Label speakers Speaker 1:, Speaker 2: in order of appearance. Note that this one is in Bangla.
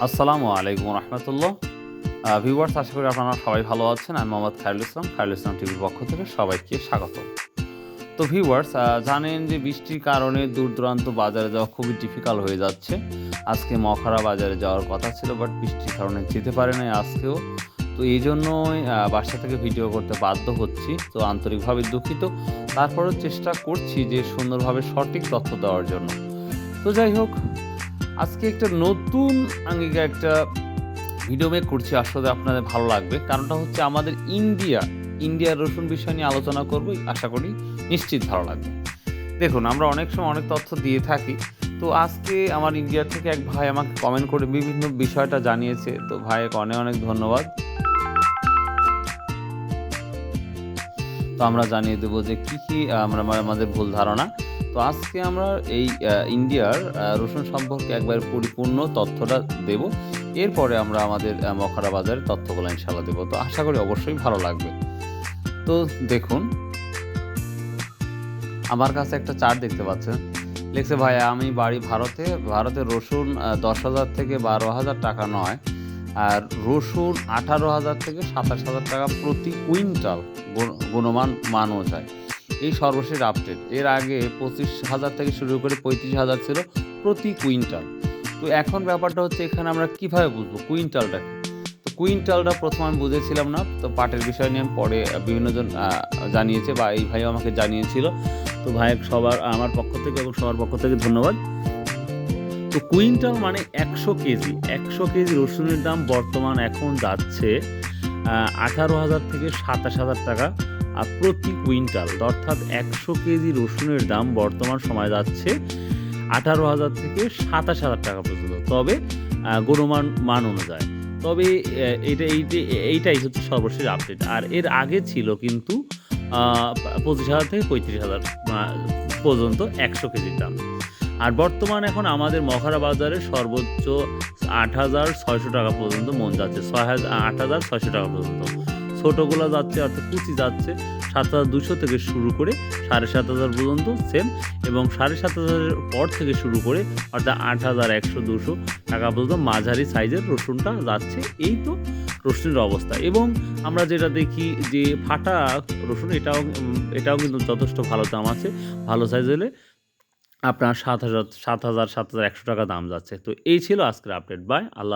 Speaker 1: আসসালামু আলাইকুম রহমতুল্লাহ। ভিউয়ার্স, আশা করি আপনারা সবাই ভালো আছেন। আমি মোহাম্মদ খায়রুল ইসলাম টিভির পক্ষ থেকে সবাইকে স্বাগত। তো ভিউয়ার্স, জানেন যে বৃষ্টির কারণে দূর দূরান্ত বাজারে যাওয়া খুবই ডিফিকাল্ট হয়ে যাচ্ছে। আজকে মখরা বাজারে যাওয়ার কথা ছিল, বাট বৃষ্টির কারণে যেতে পারে নাই আজকেও। তো এই জন্যই বাসা থেকে ভিডিও করতে বাধ্য হচ্ছি। তো আন্তরিকভাবে দুঃখিত। তারপরেও চেষ্টা করছি যে সুন্দরভাবে সঠিক তথ্য দেওয়ার জন্য। তো যাই হোক, আজকে একটা নতুন আঙ্গিকে একটা ভিডিও মেক করছি, আসলে আপনাদের ভালো লাগবে। কারণটা হচ্ছে আমাদের ইন্ডিয়ার রসুন বিষয় নিয়ে আলোচনা করব, আশা করি নিশ্চিত ভালো লাগবে। দেখুন, আমরা অনেক সময় অনেক তথ্য দিয়ে থাকি। তো আজকে আমার ইন্ডিয়া থেকে এক ভাই আমাকে কমেন্ট করে বিভিন্ন বিষয়টা জানিয়েছে। তো ভাইকে অনেক অনেক ধন্যবাদ। তো আমরা জানিয়ে দেবো যে কী আমরা আমাদের ভুল ধারণা। তো আজকে আমরা এই ইন্ডিয়ার রসুন সম্পর্কে একবার পরিপূর্ণ তথ্যটা দেব। এরপরে আমরা আমাদের মখরা বাজারের তথ্যগুলো ইনশাল্লাহ দেবো। তো আশা করি অবশ্যই ভালো লাগবে। তো দেখুন, আমার কাছে একটা চার্ট দেখতে পাচ্ছেন। লিখছে, ভাইয়া আমি বাড়ি ভারতে রসুন 10,000 থেকে 12,000 টাকা নয়, আর রসুন 18,000 থেকে 27,000 টাকা প্রতি কুইন্টাল গুণমান মান অনুযায়ী। এই সর্বশেষ আপডেট। এর আগে 25,000 থেকে শুরু করে 35,000 ছিল প্রতি কুইন্টাল। তো এখন ব্যাপারটা হচ্ছে, এখানে আমরা কীভাবে বুঝবো কুইন্টালটা কি? তো কুইন্টালটা প্রথম আমি বুঝেছিলাম না। তো পাটের বিষয় নিয়ে আমি পরে বিভিন্নজন জানিয়েছে, বা এই ভাইও আমাকে জানিয়েছিল। তো ভাই আমার পক্ষ থেকে এবং সবার পক্ষ থেকে ধন্যবাদ। তো কুইন্টাল মানে 100 কেজি রসুনের দাম বর্তমান এখন যাচ্ছে 18,000 থেকে 27,000 টাকা আর প্রতি কুইন্টাল। অর্থাৎ 100 কেজি রসুনের দাম বর্তমান সময় যাচ্ছে 18,000 থেকে 27,000 টাকা পর্যন্ত, তবে মান অনুযায়ী। তবে এইটাই হচ্ছে সর্বশেষ আপডেট। আর এর আগে ছিল কিন্তু 25,000 থেকে 35,000 পর্যন্ত 100 কেজির দাম। আর বর্তমান এখন আমাদের মখরা বাজারে সর্বোচ্চ 8,600 টাকা পর্যন্ত মন যাচ্ছে, 8,600 টাকা পর্যন্ত। ছোটোগুলো যাচ্ছে, অর্থাৎ কুচি যাচ্ছে 7,200 থেকে শুরু করে 7,500 পর্যন্ত সেম, এবং 7,500 পর থেকে শুরু করে অর্থাৎ 8,100-200 টাকা পর্যন্ত মাঝারি সাইজের রসুনটা যাচ্ছে। এই তো রসুনের অবস্থা। এবং আমরা যেটা দেখি যে ফাটা রসুন, এটাও কিন্তু যথেষ্ট ভালো দাম আছে। ভালো সাইজ হলে আপনার 7,100 টাকা দাম যাচ্ছে। তো এই ছিল আজকের আপডেট। বাই। আল্লাহ।